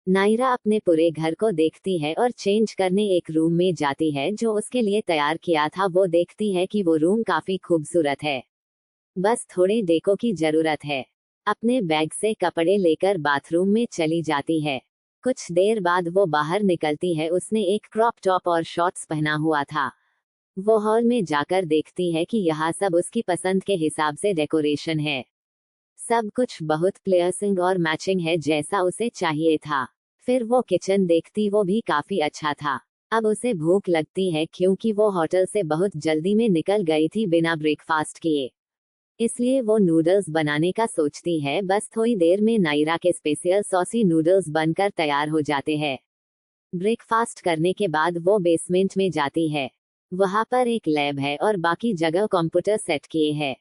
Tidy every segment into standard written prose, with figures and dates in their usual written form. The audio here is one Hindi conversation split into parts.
नायरा अपने पूरे घर को देखती है और चेंज करने एक रूम में जाती है जो उसके लिए तैयार किया था। वो देखती है कि वो रूम काफी खूबसूरत है, बस थोड़े डेको की जरूरत है। अपने बैग से कपड़े लेकर बाथरूम में चली जाती है। कुछ देर बाद वो बाहर निकलती है। उसने एक क्रॉप टॉप और शॉर्ट्स पहना हुआ था। वो हॉल में जाकर देखती है कि यहाँ सब उसकी पसंद के हिसाब से डेकोरेशन है। सब कुछ बहुत प्लेसिंग और मैचिंग है जैसा उसे चाहिए था। फिर वो किचन देखती, वो भी काफी अच्छा था। अब उसे भूख लगती है क्योंकि वो होटल से बहुत जल्दी में निकल गई थी बिना ब्रेकफास्ट किए। इसलिए वो नूडल्स बनाने का सोचती है। बस थोड़ी देर में नायरा के स्पेशल सॉसी नूडल्स बनकर तैयार हो जाते हैं। ब्रेकफास्ट करने के बाद वो बेसमेंट में जाती है। वहां पर एक लैब है और बाकी जगह कंप्यूटर सेट किए हैं।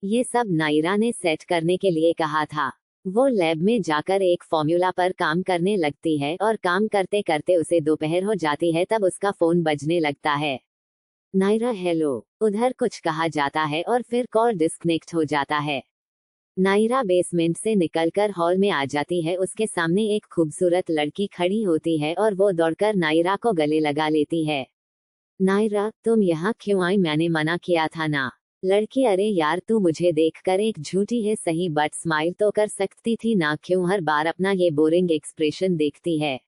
ये सब नायरा ने सेट करने के लिए कहा था। वो लैब में जाकर एक फॉर्मूला पर काम करने लगती है और काम करते करते उसे दोपहर हो जाती है। तब उसका फोन बजने लगता है। नायरा हेलो उधर कुछ कहा जाता है और फिर कॉल डिस्कनेक्ट हो जाता है। नायरा बेसमेंट से निकलकर हॉल में आ जाती है। उसके सामने एक खूबसूरत लड़की खड़ी होती है और वो दौड़कर नायरा को गले लगा लेती है। नायरा तुम यहाँ क्यों आई? मैंने मना किया था ना। लड़की अरे यार तू मुझे देखकर एक झूठी है सही, बट स्माइल तो कर सकती थी ना, क्यों हर बार अपना ये बोरिंग एक्सप्रेशन देखती है?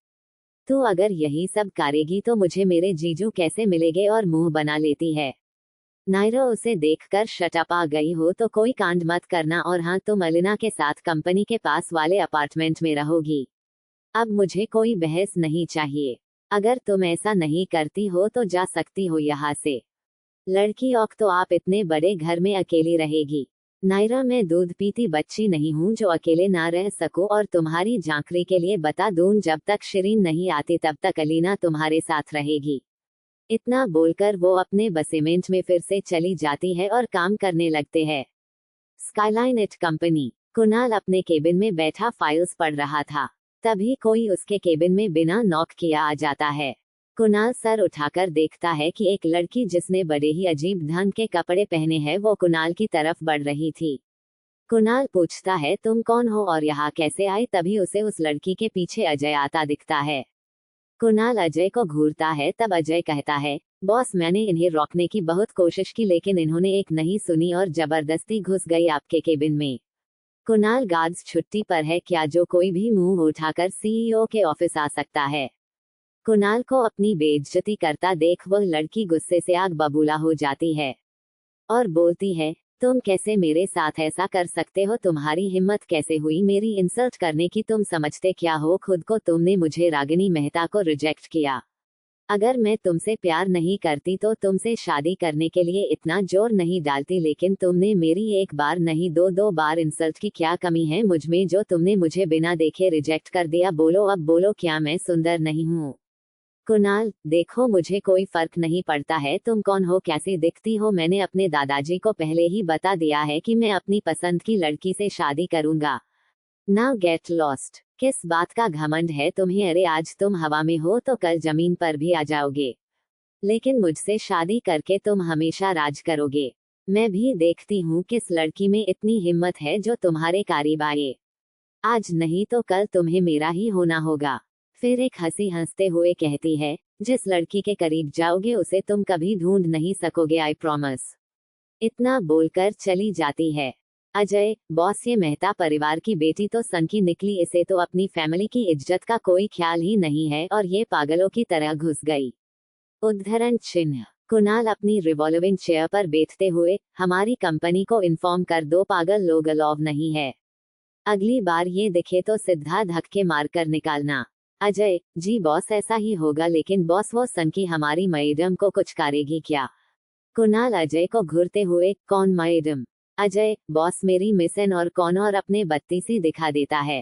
तू अगर यही सब करेगी तो मुझे मेरे जीजू कैसे मिलेंगे? और मुंह बना लेती है। नायरा उसे देखकर शटअप आ गई हो तो कोई कांड मत करना, और हाँ तुम अलिना के साथ कंपनी के पास वाले अपार्टमेंट में रहोगी। अब मुझे कोई बहस नहीं चाहिए। अगर तुम ऐसा नहीं करती हो तो जा सकती हो यहाँ से। लड़की औक तो आप इतने बड़े घर में अकेली रहेगी। नायरा मैं दूध पीती बच्ची नहीं हूँ जो अकेले ना रह सकूं, और तुम्हारी झांकरी के लिए बता दूं जब तक शिरीन नहीं आती तब तक अलीना तुम्हारे साथ रहेगी। इतना बोलकर वो अपने बेसमेंट में फिर से चली जाती है और काम करने लगते हैं। Skyline it company. कुणाल अपने केबिन में बैठा फाइल्स पढ़ रहा था। तभी कोई उसके केबिन में बिना नॉक किया आ जाता है। कुणाल सर उठाकर देखता है कि एक लड़की जिसने बड़े ही अजीब ढंग के कपड़े पहने हैं वो कुणाल की तरफ बढ़ रही थी। कुणाल पूछता है तुम कौन हो और यहाँ कैसे आई? तभी उसे उस लड़की के पीछे अजय आता दिखता है। कुणाल अजय को घूरता है। तब अजय कहता है बॉस मैंने इन्हें रोकने की बहुत कोशिश की लेकिन इन्होंने एक नहीं सुनी और जबरदस्ती घुस गई आपके केबिन में। कुणाल गार्ड्स छुट्टी पर है क्या जो कोई भी मुंह उठाकर सीईओ के ऑफिस आ सकता है? कुणाल को अपनी बेइज्जती करता देख वह लड़की गुस्से से आग बबूला हो जाती है और बोलती है तुम कैसे मेरे साथ ऐसा कर सकते हो? तुम्हारी हिम्मत कैसे हुई मेरी इंसल्ट करने की? तुम समझते क्या हो खुद को? तुमने मुझे रागिनी मेहता को रिजेक्ट किया। अगर मैं तुमसे प्यार नहीं करती तो तुमसे शादी करने के लिए इतना जोर नहीं डालती, लेकिन तुमने मेरी एक बार नहीं दो दो बार इंसल्ट की। क्या कमी है मुझमें जो तुमने मुझे बिना देखे रिजेक्ट कर दिया? बोलो अब बोलो, क्या मैं सुंदर नहीं हूँ? कुणाल देखो मुझे कोई फर्क नहीं पड़ता है तुम कौन हो, कैसे दिखती हो। मैंने अपने दादाजी को पहले ही बता दिया है कि मैं अपनी पसंद की लड़की से शादी करूंगा। Now get lost. किस बात का घमंड है तुम्हें? अरे आज तुम हवा में हो तो कल जमीन पर भी आ जाओगे, लेकिन मुझसे शादी करके तुम हमेशा राज करोगे। मैं भी देखती हूँ किस लड़की में इतनी हिम्मत है जो तुम्हारे करीब आए। आज नहीं तो कल तुम्हें मेरा ही होना होगा। फिर एक हंसी हंसते हुए कहती है जिस लड़की के करीब जाओगे उसे तुम कभी ढूंढ नहीं सकोगे, आई प्रॉमिस। इतना बोलकर चली जाती है। अजय बॉस ये मेहता परिवार की बेटी तो सन की निकली, इसे तो अपनी फैमिली की इज्जत का कोई ख्याल ही नहीं है और ये पागलों की तरह घुस गई। उद्धरण चिन्ह। कुणाल अपनी रिवॉल्विंग चेयर पर बैठते हुए हमारी कंपनी को इन्फॉर्म कर दो पागल लोग अलाउ नहीं है। अगली बार ये दिखे तो सीधा धक्के मारकर निकालना। अजय जी बॉस ऐसा ही होगा, लेकिन बॉस वो सन की हमारी मैडम को कुछ करेगी क्या? कुणाल अजय को घूरते हुए कौन मैडम? अजय बॉस मेरी मिसन और कौन, और अपने बत्तीसी दिखा देता है।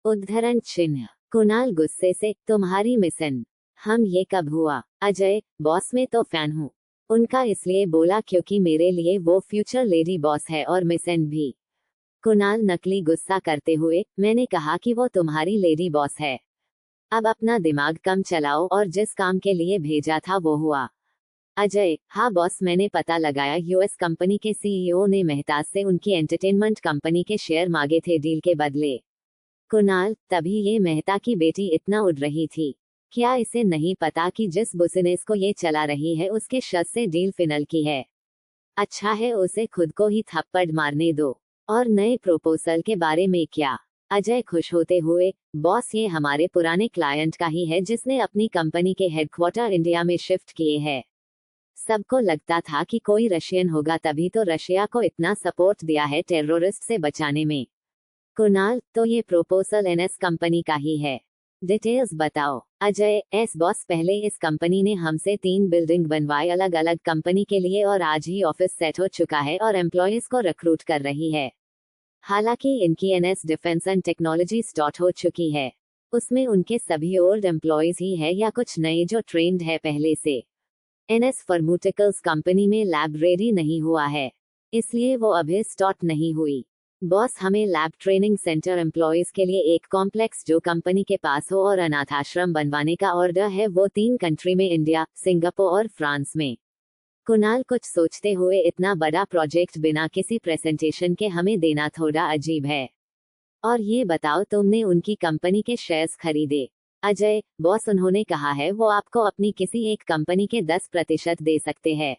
उद्धरण चिन्ह। कुणाल गुस्से से तुम्हारी मिसन? हम ये कब हुआ? अजय बॉस में तो फैन हूँ उनका, इसलिए बोला क्योंकि मेरे लिए वो फ्यूचर लेडी बॉस है और मिसन भी। कुणाल नकली गुस्सा करते हुए मैंने कहा कि वो तुम्हारी लेडी बॉस है। अब अपना दिमाग कम चलाओ और जिस काम के लिए भेजा था वो हुआ। अजय हाँ बॉस मैंने पता लगाया यूएस कंपनी के सीईओ ने मेहताज से उनकी एंटरटेनमेंट कंपनी के शेयर मांगे थे डील के बदले। कुणाल, तभी ये मेहता की बेटी इतना उड़ रही थी। क्या इसे नहीं पता कि जिस बिजनेस को ये चला रही है उसके शख्स से डील फिनल की है। अच्छा है उसे खुद को ही थप्पड़ मारने दो। और नए प्रपोजल के बारे में क्या? अजय खुश होते हुए, बॉस ये हमारे पुराने क्लाइंट का ही है जिसने अपनी कंपनी के हेडक्वार्टर इंडिया में शिफ्ट किए हैं। सबको लगता था कि कोई रशियन होगा तभी तो रशिया को इतना सपोर्ट दिया है टेररिस्ट से बचाने में। कुणाल, तो ये प्रपोजल एनएस कंपनी का ही है। डिटेल्स बताओ। अजय, एस बॉस, पहले इस कंपनी ने हमसे 3 बिल्डिंग बनवाए अलग अलग कंपनी के लिए और आज ही ऑफिस सेट हो चुका है और एम्प्लॉयज को रिक्रूट कर रही है। हालांकि इनकी NS defence and technology start हो चुकी है। उसमें उनके सभी ओल्ड एम्प्लॉयज ही है या कुछ नए जो ट्रेंड है पहले से। एनएस फार्मास्यूटिकल्स कंपनी में लैब रेडी नहीं हुआ है, इसलिए वो अभी स्टार्ट नहीं हुई। बॉस, हमें लैब ट्रेनिंग सेंटर एम्प्लॉयज के लिए एक कॉम्प्लेक्स जो कंपनी के पास हो और अनाथ आश्रम बनवाने का ऑर्डर है, वो 3 कंट्री में, इंडिया, सिंगापुर और फ्रांस में। कुणाल कुछ सोचते हुए, इतना बड़ा प्रोजेक्ट बिना किसी प्रेजेंटेशन के हमें देना थोड़ा अजीब है। और ये बताओ, तुमने उनकी कंपनी के शेयर्स खरीदे? अजय, बॉस, उन्होंने कहा है वो आपको अपनी किसी एक कंपनी के 10% दे सकते हैं,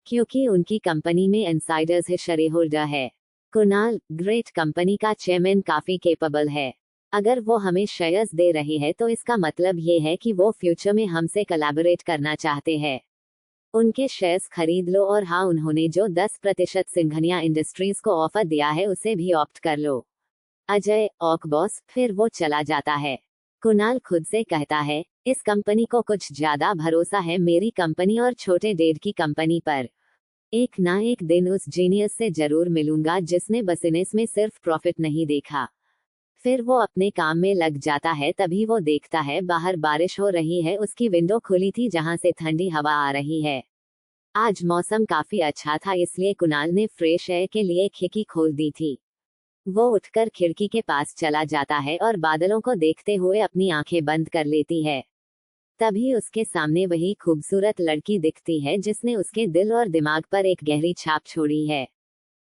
क्योंकि उनकी कंपनी में इनसाइडर्स है, शेयर होल्डर है। कुणाल, ग्रेट, कंपनी का चेयरमैन काफी केपेबल है। अगर वो हमें शेयर्स दे रहे हैं तो इसका मतलब ये है कि वो फ्यूचर में हमसे कोलैबोरेट करना चाहते हैं। उनके शेयर्स खरीद लो और हाँ, उन्होंने जो 10% सिंघनिया इंडस्ट्रीज को ऑफर दिया है उसे भी ऑप्ट कर लो। Ajay, okay boss. फिर वो चला जाता है। कुणाल खुद से कहता है, इस कंपनी को कुछ ज्यादा भरोसा है मेरी कंपनी और छोटे डेड की कंपनी पर। एक ना एक दिन उस जीनियस से जरूर मिलूंगा जिसने बिजनेस में सिर्फ प्रॉफिट नहीं देखा। फिर वो अपने काम में लग जाता है, तभी वो देखता है बाहर बारिश हो रही है। उसकी विंडो खुली थी जहां से ठंडी हवा आ रही है। आज मौसम काफी अच्छा था, इसलिए कुणाल ने फ्रेश एयर के लिए खिड़की खोल दी थी। वो उठकर खिड़की के पास चला जाता है और बादलों को देखते हुए अपनी आंखें बंद कर लेती है। तभी उसके सामने वही खूबसूरत लड़की दिखती है जिसने उसके दिल और दिमाग पर एक गहरी छाप छोड़ी है।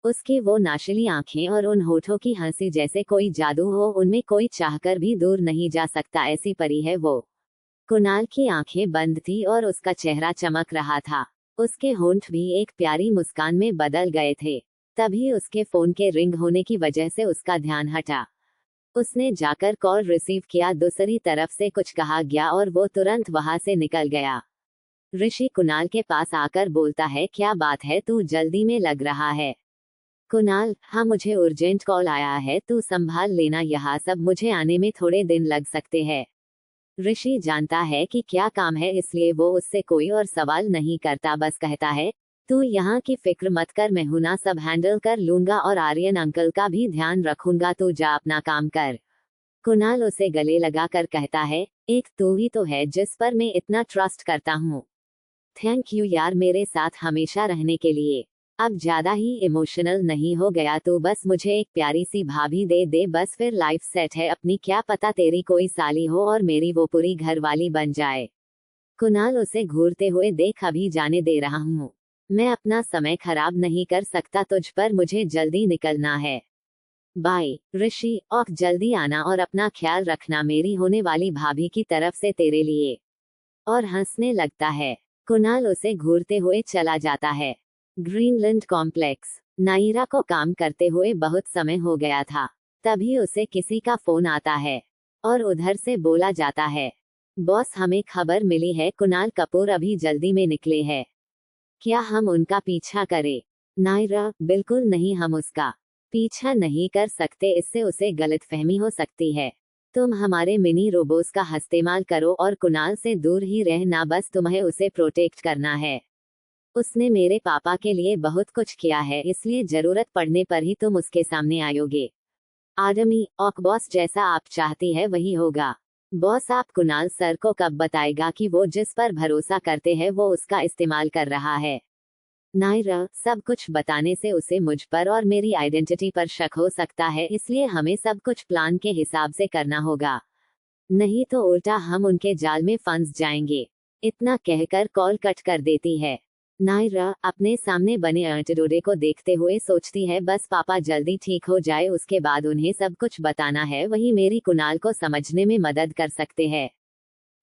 उसकी वो नाशीली आंखें और उन होठों की हंसी जैसे कोई जादू हो, उनमें कोई चाहकर भी दूर नहीं जा सकता, ऐसी परी है वो। कुणाल की आंखें बंद थी और उसका चेहरा चमक रहा था। उसके होंठ भी एक प्यारी मुस्कान में बदल गए थे। तभी उसके फोन के रिंग होने की वजह से उसका ध्यान हटा। उसने जाकर कॉल रिसीव किया, दूसरी तरफ से कुछ कहा गया और वो तुरंत वहां से निकल गया। ऋषि कुणाल के पास आकर बोलता है, क्या बात है, तू जल्दी में लग रहा है? कुणाल, हाँ, मुझे अर्जेंट कॉल आया है, तू संभाल लेना, यहाँ सब मुझे आने में थोड़े दिन लग सकते हैं। ऋषि जानता है कि क्या काम है, इसलिए वो उससे कोई और सवाल नहीं करता, बस कहता है, तू यहाँ की फिक्र मत कर, मैं हूं ना, सब हैंडल कर लूंगा और आर्यन अंकल का भी ध्यान रखूंगा, तू जा अपना काम कर। कुणाल उसे गले लगा कर कहता है, एक तू ही तो है जिस पर मैं इतना ट्रस्ट करता हूँ। थैंक यू यार, मेरे साथ हमेशा रहने के लिए। अब ज्यादा ही इमोशनल नहीं हो गया तू, बस मुझे एक प्यारी सी भाभी दे दे, बस फिर लाइफ सेट है अपनी, क्या पता तेरी कोई साली हो और मेरी वो पूरी घरवाली बन जाए। कुणाल उसे घूरते हुए देख, अभी जाने दे रहा हूँ, मैं अपना समय खराब नहीं कर सकता तुझ पर, मुझे जल्दी निकलना है। बाय ऋषि, और जल्दी आना और अपना ख्याल रखना, मेरी होने वाली भाभी की तरफ से तेरे लिए। और हंसने लगता है। कुणाल उसे घूरते हुए चला जाता है। Greenland complex. नायरा को काम करते हुए बहुत समय हो गया था। तभी उसे किसी का फोन आता है और उधर से बोला जाता है, बॉस, हमें खबर मिली है कुणाल कपूर अभी जल्दी में निकले हैं, क्या हम उनका पीछा करें? नायरा, बिल्कुल नहीं, हम उसका पीछा नहीं कर सकते, इससे उसे गलतफहमी हो सकती है। तुम हमारे मिनी रोबोट्स का इस्तेमाल करो और कुणाल से दूर ही रहना, बस तुम्हें उसे प्रोटेक्ट करना है। उसने मेरे पापा के लिए बहुत कुछ किया है, इसलिए जरूरत पड़ने पर ही तुम उसके सामने आयोगे। आदमी, ऑक बॉस, जैसा आप चाहती है वही होगा। बॉस, आप कुणाल सर को कब बताएगा कि वो जिस पर भरोसा करते हैं वो उसका इस्तेमाल कर रहा है? नायरा, सब कुछ बताने से उसे मुझ पर और मेरी आइडेंटिटी पर शक हो सकता है, इसलिए हमें सब कुछ प्लान के हिसाब से करना होगा, नहीं तो उल्टा हम उनके जाल में फंस जाएंगे। इतना कहकर कॉल कट कर देती है। नायरा अपने सामने बने अंटडोरे को देखते हुए सोचती है बस पापा जल्दी ठीक हो जाए उसके बाद उन्हें सब कुछ बताना है, वही मेरी कुणाल को समझने में मदद कर सकते हैं।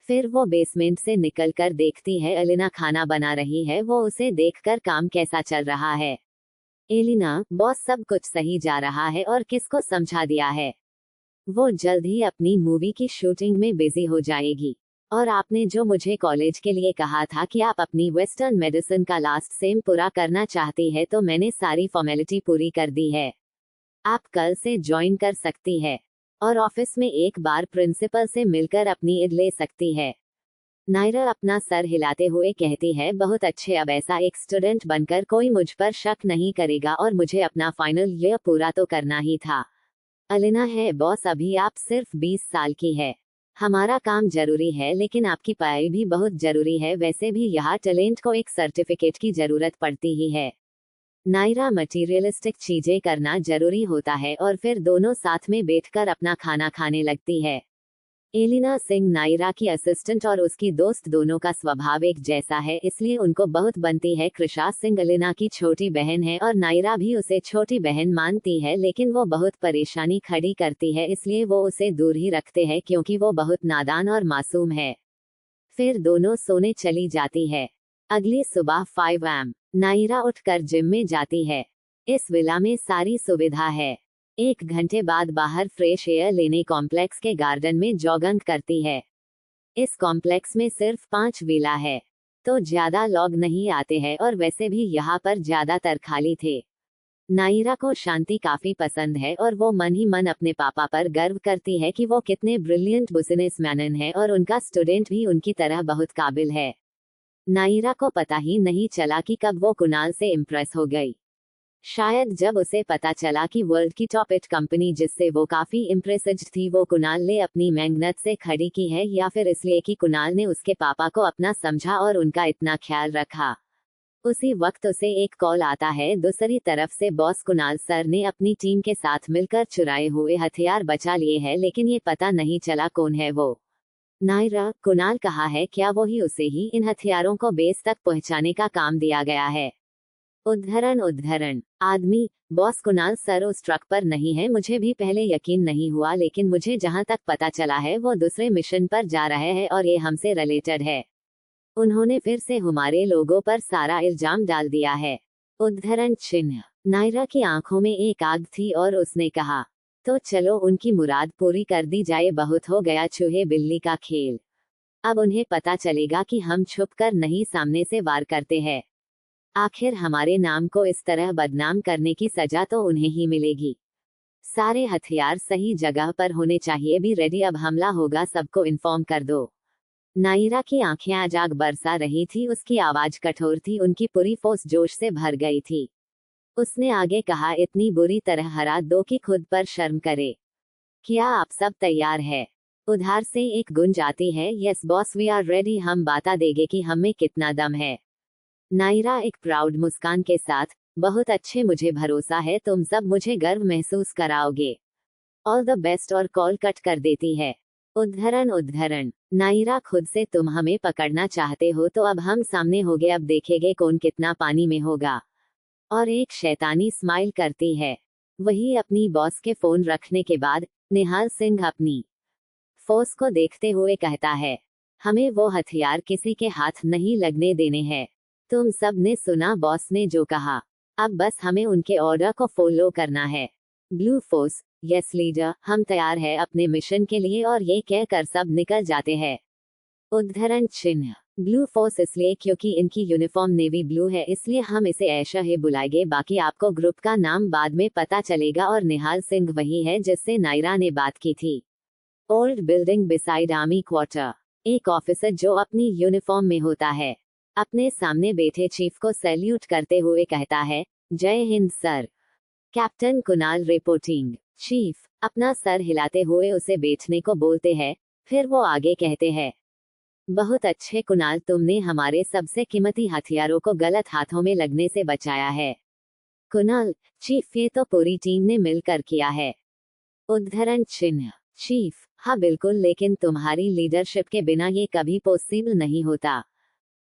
फिर वो बेसमेंट से निकलकर देखती है एलिना खाना बना रही है, वो उसे देखकर काम कैसा चल रहा है। एलिना, बॉस सब कुछ सही जा रहा है और किसको समझा दिया है। वो जल्द ही अपनी मूवी की शूटिंग में बिजी हो जाएगी। और आपने जो मुझे कॉलेज के लिए कहा था कि आप अपनी वेस्टर्न मेडिसिन का लास्ट सेम पूरा करना चाहती है, तो मैंने सारी फॉर्मेलिटी पूरी कर दी है। आप कल से ज्वाइन कर सकती है और ऑफिस में एक बार प्रिंसिपल से मिलकर अपनी ईद ले सकती है। नायरा अपना सर हिलाते हुए कहती है बहुत अच्छे, अब ऐसा एक स्टूडेंट बनकर कोई मुझ पर शक नहीं करेगा और मुझे अपना फाइनल ईयर पूरा तो करना ही था। एलिना है बॉस, अभी आप सिर्फ 20 साल की है। हमारा काम जरूरी है लेकिन आपकी पढ़ाई भी बहुत जरूरी है, वैसे भी यहाँ टैलेंट को एक सर्टिफिकेट की जरूरत पड़ती ही है। नायरा, मटीरियलिस्टिक चीजें करना जरूरी होता है और फिर दोनों साथ में बैठकर अपना खाना खाने लगती है। एलिना सिंह नायरा की असिस्टेंट और उसकी दोस्त दोनों का स्वभाव एक जैसा है, इसलिए उनको बहुत बनती है। कृषा सिंह एलिना की छोटी बहन है और नायरा भी उसे छोटी बहन मानती है, लेकिन वो बहुत परेशानी खड़ी करती है, इसलिए वो उसे दूर ही रखते हैं क्योंकि वो बहुत नादान और मासूम है। फिर दोनों सोने चली जाती है। अगली सुबह 5 am नायरा उठकर जिम में जाती है। इस विला में सारी सुविधा है। 1 घंटे बाद बाहर फ्रेश एयर लेने कॉम्प्लेक्स के गार्डन में जॉगिंग करती है। इस कॉम्प्लेक्स में सिर्फ 5 विला है, तो ज्यादा लोग नहीं आते हैं और वैसे भी यहाँ पर ज्यादातर खाली थे। नायरा को शांति काफी पसंद है और वो मन ही मन अपने पापा पर गर्व करती है कि वो कितने ब्रिलियंट बिजनेसमैन हैं और उनका स्टूडेंट भी उनकी तरह बहुत काबिल है। नायरा को पता ही नहीं चला कि कब वो कुणाल से इम्प्रेस हो गई। शायद जब उसे पता चला कि वर्ल्ड की टॉप 8 कंपनी जिससे वो काफी इम्प्रेस्ड थी वो कुणाल ने अपनी मेहनत से खड़ी की है, या फिर इसलिए कि कुणाल ने उसके पापा को अपना समझा और उनका इतना ख्याल रखा। उसी वक्त उसे एक कॉल आता है। दूसरी तरफ से बॉस कुणाल सर ने अपनी टीम के साथ मिलकर चुराए हुए हथियार बचा लिए हैं, लेकिन ये पता नहीं चला कौन है वो। नायरा, कुणाल कहा है क्या वही उसे ही इन हथियारों को बेस तक पहुंचाने का काम दिया गया है। उद्धरण आदमी, बॉस कुणाल सर उस ट्रक पर नहीं है, मुझे भी पहले यकीन नहीं हुआ, लेकिन मुझे जहां तक पता चला है वो दूसरे मिशन पर जा रहे हैं और ये हमसे रिलेटेड है। उन्होंने फिर से हमारे लोगों पर सारा इल्जाम डाल दिया है। उद्धरण चिन्ह। नायरा की आंखों में एक आग थी और उसने कहा, तो चलो उनकी मुराद पूरी कर दी जाए, बहुत हो गया चूहे बिल्ली का खेल। अब उन्हें पता चलेगा कि हम छुपकर नहीं सामने से वार करते हैं। आखिर हमारे नाम को इस तरह बदनाम करने की सजा तो उन्हें ही मिलेगी। सारे हथियार सही जगह पर होने चाहिए, भी रेडी, अब हमला होगा, सबको इन्फॉर्म कर दो। नायरा की आंखें आज आग बरसा रही थी, उसकी आवाज कठोर थी, उनकी पूरी फोर्स जोश से भर गई थी। उसने आगे कहा, इतनी बुरी तरह हरा दो कि खुद पर शर्म करे। क्या आप सब तैयार है? उधार से एक गुंज आती है, yes boss we are ready, हम बता देंगे कि हम में कितना दम है। नायरा एक प्राउड मुस्कान के साथ, बहुत अच्छे, मुझे भरोसा है तुम सब मुझे गर्व महसूस कराओगे। ऑल द बेस्ट, और कॉल कट कर देती है। उद्धरण नायरा खुद से, तुम हमें पकड़ना चाहते हो तो अब हम सामने होगे, अब देखेंगे कौन कितना पानी में होगा। और एक शैतानी स्माइल करती है। वही अपनी बॉस के फोन रखने के बाद निहाल सिंह अपनी फोर्स को देखते हुए कहता है, हमें वो हथियार किसी के हाथ नहीं लगने देने हैं। तुम सब ने सुना बॉस ने जो कहा, अब बस हमें उनके ऑर्डर को फॉलो करना है। ब्लू फोर्स, यस लीडर, हम तैयार है अपने मिशन के लिए, और ये कहकर सब निकल जाते हैं। उद्धरण चिन्ह। ब्लू फोर्स इसलिए क्योंकि इनकी यूनिफॉर्म नेवी ब्लू है, इसलिए हम इसे ऐशा ही बुलाएंगे, बाकी आपको ग्रुप का नाम बाद में पता चलेगा। और निहाल सिंह वही है जिससे नायरा ने बात की थी। Old building beside army quarter. एक ऑफिसर जो अपनी यूनिफॉर्म में होता है अपने सामने बैठे चीफ को सैल्यूट करते हुए कहता है, जय Hind sir. Captain Kunal reporting. Chief अपना सर हिलाते हुए उसे बैठने को बोलते हैं। फिर वो आगे कहते हैं, बहुत अच्छे कुणाल, तुमने हमारे सबसे कीमती हथियारों को गलत हाथों में लगने से बचाया है। कुणाल, चीफ ये तो पूरी टीम ने मिलकर किया है। उद्धरण चिन्ह। चीफ, हाँ बिल्कुल, लेकिन तुम्हारी लीडरशिप के बिना ये कभी पॉसिबल नहीं होता।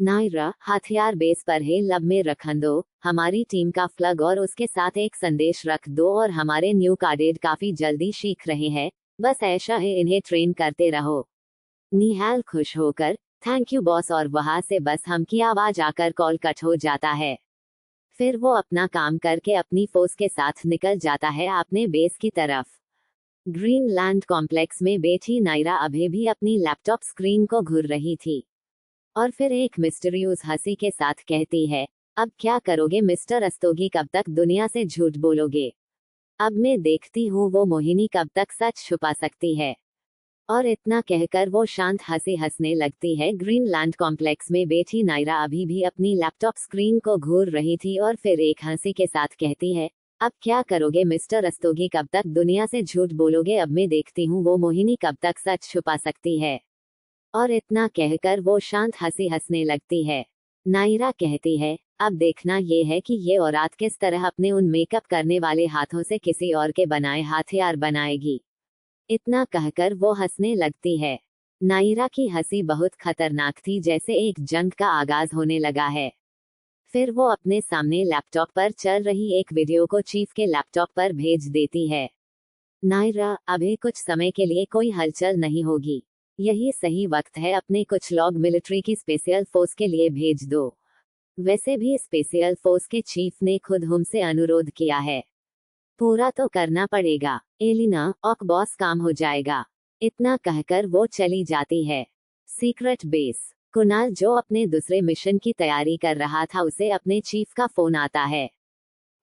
नायरा, हथियार बेस पर है, लब में रखन दो, हमारी टीम का फ्लग और उसके साथ एक संदेश रख दो और हमारे न्यू कैडेट काफी जल्दी सीख रहे हैं, बस ऐसा है, इन्हें ट्रेन करते रहो। निहाल खुश होकर थैंक यू बॉस, और वहां से बस हम की आवाज आकर कॉल कट हो जाता है। फिर वो अपना काम करके अपनी फोर्स के साथ निकल जाता है अपने बेस की तरफ। ग्रीनलैंड कॉम्प्लेक्स में बैठी नायरा अभी भी अपनी लैपटॉप स्क्रीन को घूर रही थी और फिर एक मिस्टीरियस हंसी के साथ कहती है, अब क्या करोगे मिस्टर रस्तोगी, कब तक दुनिया से झूठ बोलोगे? अब मैं देखती हूँ वो मोहिनी कब तक सच छुपा सकती है। और इतना कहकर वो शांत हंसी हंसने लगती है। ग्रीनलैंड कॉम्प्लेक्स में बैठी नायरा अभी भी अपनी लैपटॉप स्क्रीन को घूर रही थी और फिर एक हंसी के साथ कहती है, अब क्या करोगे मिस्टर रस्तोगी, कब तक दुनिया से झूठ बोलोगे? अब मैं देखती हूँ वो मोहिनी कब तक सच छुपा सकती है। और इतना कहकर वो शांत हंसी हंसने लगती है। नायरा कहती है, अब देखना ये है कि ये औरत किस तरह अपने उन मेकअप करने वाले हाथों से किसी और के बनाए हथियार बनाएगी। इतना कहकर वो हंसने लगती है। नायरा की हंसी बहुत खतरनाक थी, जैसे एक जंग का आगाज होने लगा है। फिर वो अपने सामने लैपटॉप पर चल रही एक वीडियो को चीफ के लैपटॉप पर भेज देती है। नायरा, अभी कुछ समय के लिए कोई हलचल नहीं होगी, यही सही वक्त है, अपने कुछ लोग मिलिट्री की स्पेशल फोर्स के लिए भेज दो। वैसे भी स्पेशल फोर्स के चीफ ने खुद हमसे अनुरोध किया है, पूरा तो करना पड़ेगा। एलिना, ऑक बॉस, काम हो जाएगा। इतना कहकर वो चली जाती है। Secret base. कुणाल, जो अपने दूसरे मिशन की तैयारी कर रहा था, उसे अपने चीफ का फोन आता है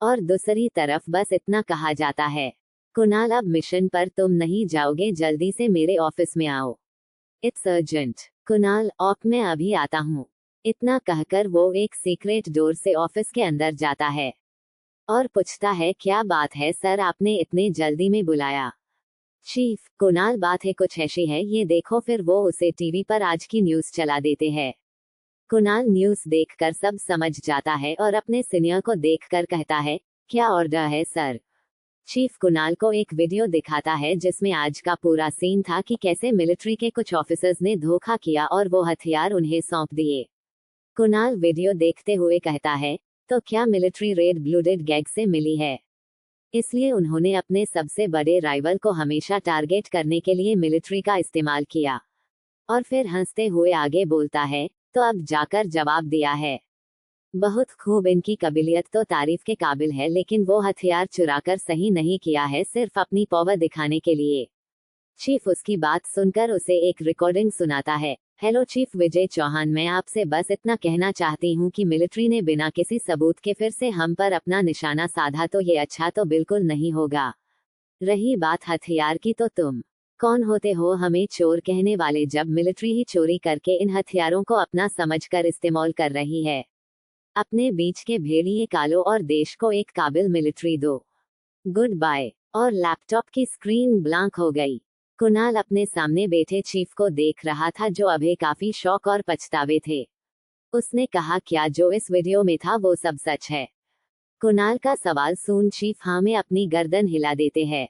और दूसरी तरफ बस इतना कहा जाता है, कुणाल, अब मिशन पर तुम नहीं जाओगे, जल्दी से मेरे ऑफिस में आओ, इट्स अर्जेंट। कुणाल, ऑक मैं अभी आता हूँ। इतना कहकर वो एक सीक्रेट डोर से ऑफिस के अंदर जाता है और पूछता है, क्या बात है सर, आपने इतने जल्दी में बुलाया? चीफ, कुणाल, बात है कुछ ऐसी है, ये देखो। फिर वो उसे टीवी पर आज की न्यूज़ चला देते हैं। कुणाल न्यूज़ देखकर सब समझ जाता है और अपने सीनियर को देखकर कहता है, क्या ऑर्डर है सर? चीफ कुणाल को एक वीडियो दिखाता है जिसमें आज का पूरा सीन था कि कैसे मिलिट्री के कुछ ऑफिसर्स ने धोखा किया और वो हथियार उन्हें सौंप दिए। कुणाल वीडियो देखते हुए कहता है, तो क्या मिलिट्री रेड ब्लूडेड गैग से मिली है, इसलिए उन्होंने अपने सबसे बड़े राइवल को हमेशा टारगेट करने के लिए मिलिट्री का इस्तेमाल किया। और फिर हंसते हुए आगे बोलता है, तो अब जाकर जवाब दिया है। बहुत खूब, इनकी काबिलियत तो तारीफ के काबिल है, लेकिन वो हथियार चुराकर सही नहीं किया है, सिर्फ अपनी पावर दिखाने के लिए। चीफ उसकी बात सुनकर उसे एक रिकॉर्डिंग सुनाता है। हेलो चीफ विजय चौहान, मैं आपसे बस इतना कहना चाहती हूँ कि मिलिट्री ने बिना किसी सबूत के फिर से हम पर अपना निशाना साधा, तो ये अच्छा तो बिल्कुल नहीं होगा। रही बात हथियार की, तो तुम कौन होते हो हमें चोर कहने वाले, जब मिलिट्री ही चोरी करके इन हथियारों को अपना समझकर इस्तेमाल कर रही है। अपने बीच के भेड़िए कालो और देश को एक काबिल मिलिट्री दो। Good bye. और लैपटॉप की स्क्रीन ब्लैंक हो गई। कुणाल अपने सामने बैठे चीफ को देख रहा था, जो अभी काफी शौक और पछतावे थे। उसने कहा, क्या जो इस वीडियो में था वो सब सच है? कुणाल का सवाल सुन चीफ हाँ में अपनी गर्दन हिला देते हैं।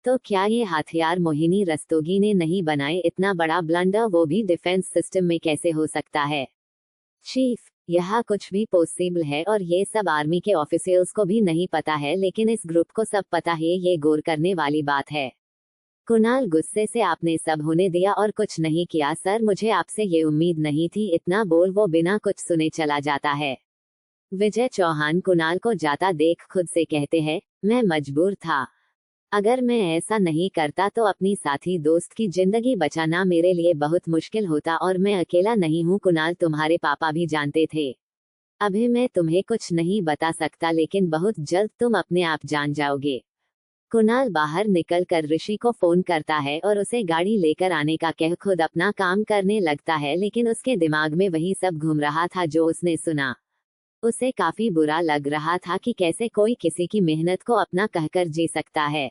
तो क्या ये हथियार मोहिनी रस्तोगी ने नहीं बनाए? इतना बड़ा ब्लंडर, वो भी डिफेंस सिस्टम में, कैसे हो सकता है? चीफ, यह कुछ भी पॉसिबल है और ये सब आर्मी के ऑफिसर्स को भी नहीं पता है, लेकिन इस ग्रुप को सब पता है, ये गौर करने वाली बात है। कुणाल गुस्से से, आपने सब होने दिया और कुछ नहीं किया सर, मुझे आपसे ये उम्मीद नहीं थी। इतना बोल वो बिना कुछ सुने चला जाता है। विजय चौहान कुणाल को जाता देख खुद से कहते हैं, मैं मजबूर था, अगर मैं ऐसा नहीं करता तो अपनी साथी दोस्त की जिंदगी बचाना मेरे लिए बहुत मुश्किल होता, और मैं अकेला नहीं हूँ कुणाल, तुम्हारे पापा भी जानते थे। अभी मैं तुम्हें कुछ नहीं बता सकता, लेकिन बहुत जल्द तुम अपने आप जान जाओगे। कुणाल बाहर निकलकर ऋषि को फोन करता है और उसे गाड़ी लेकर आने का कह खुद अपना काम करने लगता है, लेकिन उसके दिमाग में वही सब घूम रहा था जो उसने सुना। उसे काफी बुरा लग रहा था कि कैसे कोई किसी की मेहनत को अपना कहकर जी सकता है।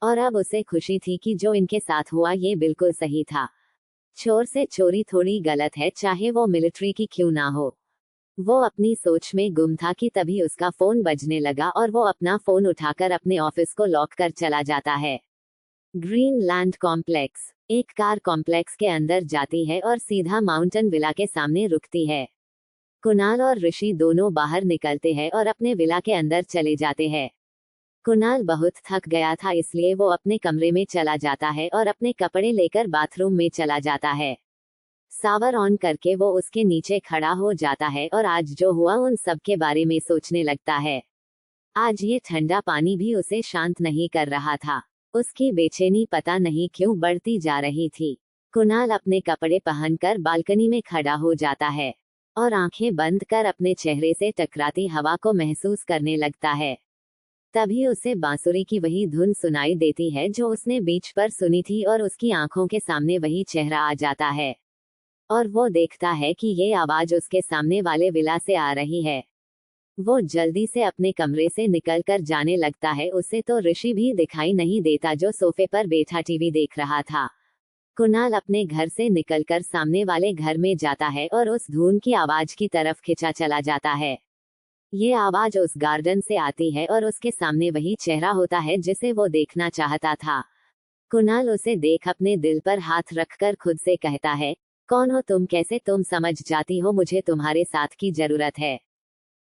और अब उसे खुशी थी कि जो इनके साथ हुआ ये बिल्कुल सही था। चोर से चोरी थोड़ी गलत है, चाहे वो मिलिट्री की क्यों ना हो। वो अपनी सोच में गुम था कि तभी उसका फोन बजने लगा और वो अपना फोन उठाकर अपने ऑफिस को लॉक कर चला जाता है। Greenland complex. एक कार कॉम्प्लेक्स के अंदर जाती है और सीधा माउंटेन विला के सामने रुकती है। कुणाल और ऋषि दोनों बाहर निकलते हैं और अपने विला के अंदर चले जाते हैं। कुणाल बहुत थक गया था, इसलिए वो अपने कमरे में चला जाता है और अपने कपड़े लेकर बाथरूम में चला जाता है। सावर ऑन करके वो उसके नीचे खड़ा हो जाता है और आज जो हुआ उन सब के बारे में सोचने लगता है। आज ये ठंडा पानी भी उसे शांत नहीं कर रहा था। उसकी बेचैनी पता नहीं क्यों बढ़ती जा रही थी। कुणाल अपने कपड़े पहनकर बालकनी में खड़ा हो जाता है और आंखें बंद कर अपने चेहरे से टकराती हवा को महसूस करने लगता है। तभी उसे बांसुरी की वही धुन सुनाई देती है जो उसने बीच पर सुनी थी और उसकी आंखों के सामने वही चेहरा आ जाता है और वो देखता है कि ये आवाज उसके सामने वाले विला से आ रही है। वो जल्दी से अपने कमरे से निकलकर जाने लगता है। उसे तो ऋषि भी दिखाई नहीं देता जो सोफे पर बैठा टीवी देख रहा था। कुणाल अपने घर से निकलकर सामने वाले घर में जाता है और उस धुन की आवाज की तरफ खिंचा चला जाता है। ये आवाज उस गार्डन से आती है और उसके सामने वही चेहरा होता है जिसे वो देखना चाहता था। कुणाल उसे देख अपने दिल पर हाथ रखकर खुद से कहता है, कौन हो तुम, कैसे तुम समझ जाती हो मुझे तुम्हारे साथ की जरूरत है।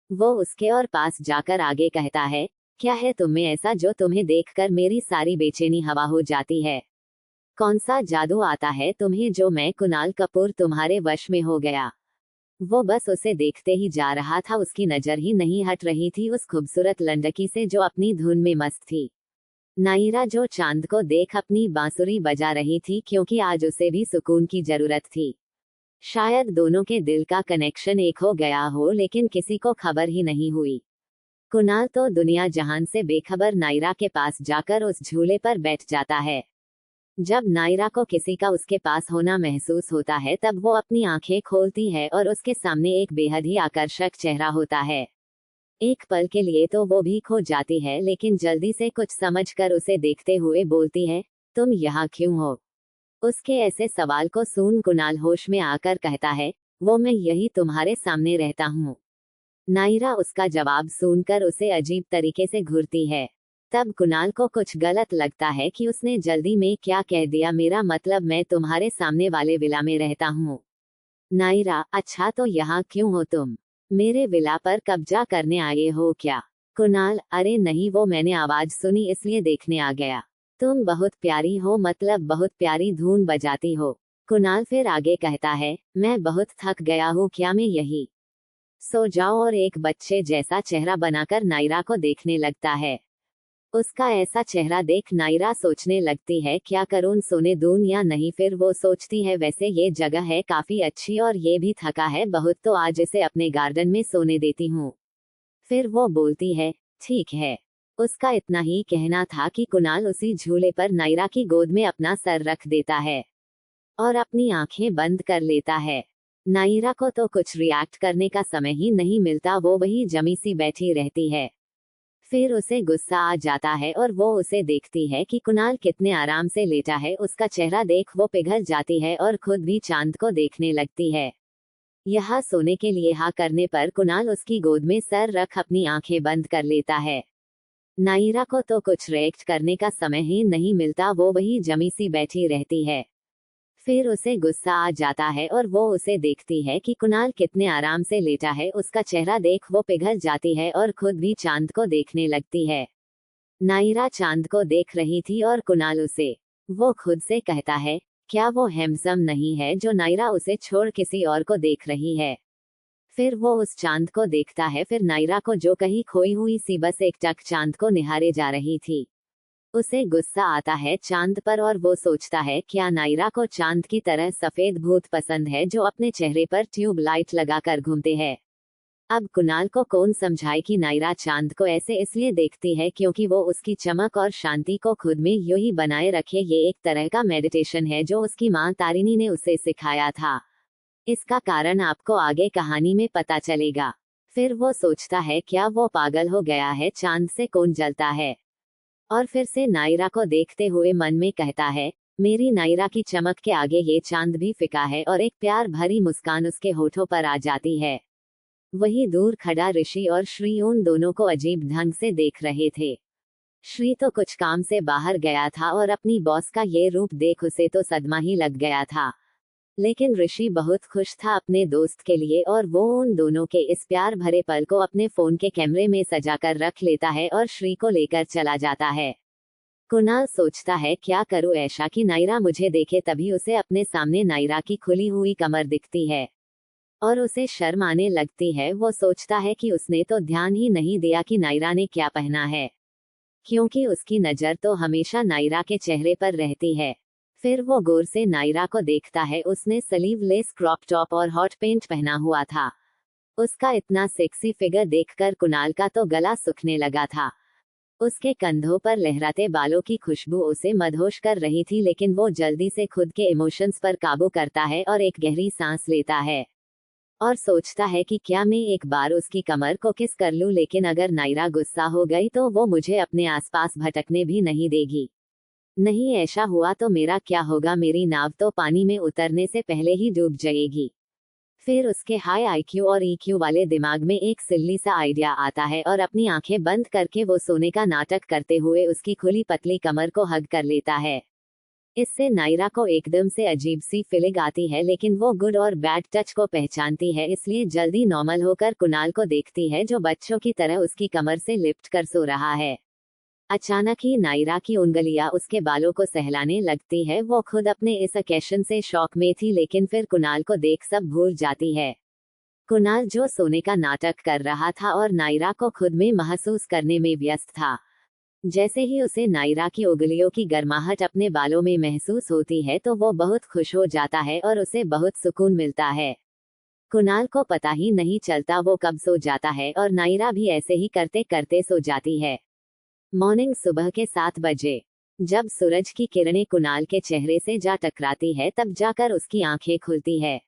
वो उसके और पास जाकर आगे कहता है, क्या है तुम में ऐसा जो तुम्हें देखकर मेरी सारी बेचैनी हवा हो जाती है। कौन सा जादू आता है तुम्हें जो मैं कुणाल कपूर तुम्हारे वश में हो गया। वो बस उसे देखते ही जा रहा था। उसकी नजर ही नहीं हट रही थी उस खूबसूरत लड़की से जो अपनी धुन में मस्त थी। नायरा जो चांद को देख अपनी बांसुरी बजा रही थी क्योंकि आज उसे भी सुकून की जरूरत थी। शायद दोनों के दिल का कनेक्शन एक हो गया हो, लेकिन किसी को खबर ही नहीं हुई। कुणाल तो दुनिया जहान से बेखबर नायरा के पास जाकर उस झूले पर बैठ जाता है। जब नायरा को किसी का उसके पास होना महसूस होता है तब वो अपनी आंखें खोलती है और उसके सामने एक बेहद ही आकर्षक चेहरा होता है। एक पल के लिए तो वो भी खो जाती है, लेकिन जल्दी से कुछ समझकर उसे देखते हुए बोलती है, तुम यहाँ क्यों हो। उसके ऐसे सवाल को सुन कुणाल होश में आकर कहता है, वो मैं यही तुम्हारे सामने रहता हूँ। नायरा उसका जवाब सुनकर उसे अजीब तरीके से घूरती है। तब कुणाल को कुछ गलत लगता है कि उसने जल्दी में क्या कह दिया। मेरा मतलब मैं तुम्हारे सामने वाले विला में रहता हूँ। नायरा, अच्छा तो यहाँ क्यों हो तुम, मेरे विला पर कब्जा करने आए हो क्या। कुणाल, अरे नहीं, वो मैंने आवाज सुनी इसलिए देखने आ गया। तुम बहुत प्यारी हो, मतलब बहुत प्यारी धुन बजाती हो। कुणाल फिर आगे कहता है, मैं बहुत थक गया हूँ, क्या मैं यही सो जाओ। और एक बच्चे जैसा चेहरा बनाकर नायरा को देखने लगता है। उसका ऐसा चेहरा देख नायरा सोचने लगती है, क्या करूं, सोने दूं या नहीं। फिर वो सोचती है, वैसे ये जगह है काफी अच्छी और ये भी थका है बहुत, तो आज इसे अपने गार्डन में सोने देती हूँ। फिर वो बोलती है, ठीक है। उसका इतना ही कहना था कि कुणाल उसी झूले पर नायरा की गोद में अपना सर रख देता है और अपनी आंखें बंद कर लेता है। नायरा को तो कुछ रिएक्ट करने का समय ही नहीं मिलता, वो वही जमी सी बैठी रहती है। फिर उसे गुस्सा आ जाता है और वो उसे देखती है कि कुणाल कितने आराम से लेटा है। उसका चेहरा देख वो पिघल जाती है और खुद भी चांद को देखने लगती है। यहाँ सोने के लिए हाँ करने पर कुणाल उसकी गोद में सर रख अपनी आंखें बंद कर लेता है। नायरा को तो कुछ रिएक्ट करने का समय ही नहीं मिलता, वो वही जमी सी बैठी रहती है। फिर उसे गुस्सा आ जाता है और वो उसे देखती है कि कुणाल कितने आराम से लेटा है। उसका चेहरा देख वो पिघल जाती है और खुद भी चांद को देखने लगती है। नायरा चांद को देख रही थी और कुणाल उसे। वो खुद से कहता है, क्या वो हैंडसम नहीं है जो नायरा उसे छोड़ किसी और को देख रही है। फिर वो उस चांद को देखता है, फिर नायरा को जो कहीं खोई हुई सी बस एक टक चांद को निहारे जा रही थी। उसे गुस्सा आता है चांद पर और वो सोचता है, क्या नायरा को चांद की तरह सफेद भूत पसंद है जो अपने चेहरे पर ट्यूब लाइट लगाकर घूमते हैं। अब कुणाल को कौन समझाए कि नायरा चांद को ऐसे इसलिए देखती है क्योंकि वो उसकी चमक और शांति को खुद में यूं ही बनाए रखे। ये एक तरह का मेडिटेशन है जो उसकी माँ तारिणी ने उसे सिखाया था। इसका कारण आपको आगे कहानी में पता चलेगा। फिर वो सोचता है, क्या वो पागल हो गया है, चांद से कौन जलता है। और फिर से नायरा को देखते हुए मन में कहता है, मेरी नायरा की चमक के आगे ये चांद भी फिका है। और एक प्यार भरी मुस्कान उसके होठों पर आ जाती है। वही दूर खड़ा ऋषि और श्री उन दोनों को अजीब ढंग से देख रहे थे। श्री तो कुछ काम से बाहर गया था और अपनी बॉस का ये रूप देख उसे तो सदमा ही लग गया था। लेकिन ऋषि बहुत खुश था अपने दोस्त के लिए और वो उन दोनों के इस प्यार भरे पल को अपने फोन के कैमरे में सजाकर रख लेता है और श्री को लेकर चला जाता है। कुणाल सोचता है क्या करूं ऐसा कि नायरा मुझे देखे, तभी उसे अपने सामने नायरा की खुली हुई कमर दिखती है और उसे शर्म आने लगती है। वो सोचता है कि उसने तो ध्यान ही नहीं दिया कि नायरा ने क्या पहना है, क्योंकि उसकी नजर तो हमेशा नायरा के चेहरे पर रहती है। फिर वो गौर से नायरा को देखता है, उसने स्लीवलेस क्रॉप टॉप और हॉट पेंट पहना हुआ था। उसका इतना सेक्सी फिगर देखकर कुणाल का तो गला सूखने लगा था। उसके कंधों पर लहराते बालों की खुशबू उसे मदहोश कर रही थी, लेकिन वो जल्दी से खुद के इमोशंस पर काबू करता है और एक गहरी सांस लेता है और सोचता है कि क्या मैं एक बार उसकी कमर को किस कर लूं, लेकिन अगर नायरा गुस्सा हो गई तो वो मुझे अपने आसपास भटकने भी नहीं देगी। नहीं ऐसा हुआ तो मेरा क्या होगा, मेरी नाव तो पानी में उतरने से पहले ही डूब जाएगी। फिर उसके हाई आईक्यू और ईक्यू वाले दिमाग में एक सिल्ली सा आइडिया आता है और अपनी आंखें बंद करके वो सोने का नाटक करते हुए उसकी खुली पतली कमर को हग कर लेता है। इससे नायरा को एकदम से अजीब सी फीलिंग आती है, लेकिन वो गुड और बैड टच को पहचानती है, इसलिए जल्दी नॉर्मल होकर कुणाल को देखती है जो बच्चों की तरह उसकी कमर से लिपट कर सो रहा है। अचानक ही नायरा की उंगलियां उसके बालों को सहलाने लगती है। वो खुद अपने इस अकेशन से शॉक में थी, लेकिन फिर कुणाल को देख सब भूल जाती है। कुणाल जो सोने का नाटक कर रहा था और नायरा को खुद में महसूस करने में व्यस्त था। जैसे ही उसे नायरा की उंगलियों की गर्माहट अपने बालों में महसूस होती है तो वो बहुत खुश हो जाता है और उसे बहुत सुकून मिलता है। कुणाल को पता ही नहीं चलता वो कब सो जाता है और नायरा भी ऐसे ही करते करते सो जाती है। मॉर्निंग सुबह के 7 बजे जब सूरज की किरणें कुणाल के चेहरे से जा टकराती है तब जाकर उसकी आंखें खुलती है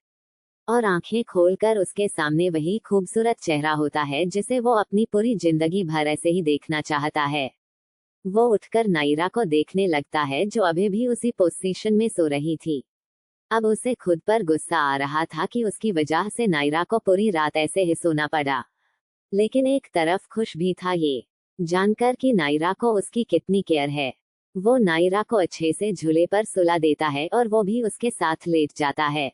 और आंखें खोलकर उसके सामने वही खूबसूरत चेहरा होता है जिसे वो अपनी पूरी जिंदगी भर ऐसे ही देखना चाहता है। वो उठकर नायरा को देखने लगता है जो अभी भी उसी पोजीशन में सो रही थी। अब उसे खुद पर गुस्सा आ रहा था कि उसकी वजह से नायरा को पूरी रात ऐसे ही सोना पड़ा, लेकिन एक तरफ खुश भी था ये जानकर कि नायरा को उसकी कितनी केयर है। वो नायरा को अच्छे से झूले पर सुला देता है और वो भी उसके साथ लेट जाता है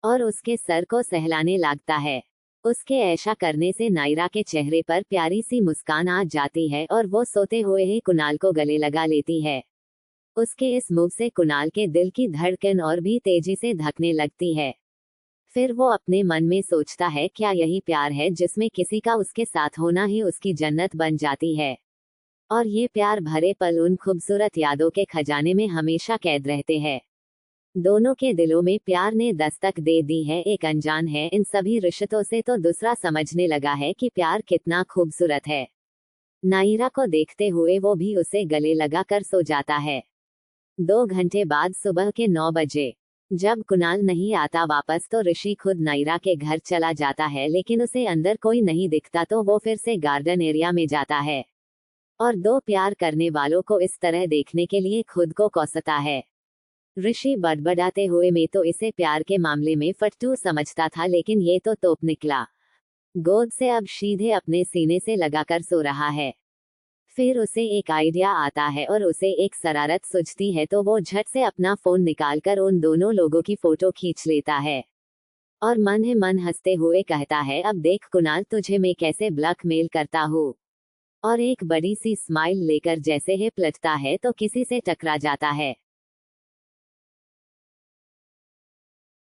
और उसके सर को सहलाने लगता है। उसके ऐसा करने से नायरा के चेहरे पर प्यारी सी मुस्कान आ जाती है और वो सोते हुए ही कुणाल को गले लगा लेती है। उसके इस मूव से कुणाल के दिल की धड़कन और भी तेजी से धकने लगती है। फिर वो अपने मन में सोचता है क्या यही प्यार है जिसमें किसी का उसके साथ होना ही उसकी जन्नत बन जाती है, और ये प्यार भरे पल उन खूबसूरत यादों के खजाने में हमेशा कैद रहते हैं। दोनों के दिलों में प्यार ने दस्तक दे दी है, एक अनजान है इन सभी रिश्तों से तो दूसरा समझने लगा है कि प्यार कितना खूबसूरत है। नायरा को देखते हुए वो भी उसे गले लगा कर सो जाता है। 2 घंटे बाद सुबह के 9 बजे जब कुणाल नहीं आता वापस तो ऋषि खुद नायरा के घर चला जाता है, लेकिन उसे अंदर कोई नहीं दिखता तो वो फिर से गार्डन एरिया में जाता है और 2 प्यार करने वालों को इस तरह देखने के लिए खुद को कोसता है। ऋषि बड़बड़ाते हुए मैं तो इसे प्यार के मामले में फट्टू समझता था, लेकिन ये तो तोप निकला। गोद से अब सीधे अपने सीने से लगाकर सो रहा है। फिर उसे एक आइडिया आता है और उसे एक शरारत सूझती है तो वो झट से अपना फोन निकालकर उन दोनों लोगों की फोटो खींच लेता है और मन ही मन हंसते हुए कहता है अब देख कुणाल तुझे मैं कैसे ब्लैकमेल करता हूँ, और एक बड़ी सी स्माइल लेकर जैसे ही पलटता है तो किसी से टकरा जाता है।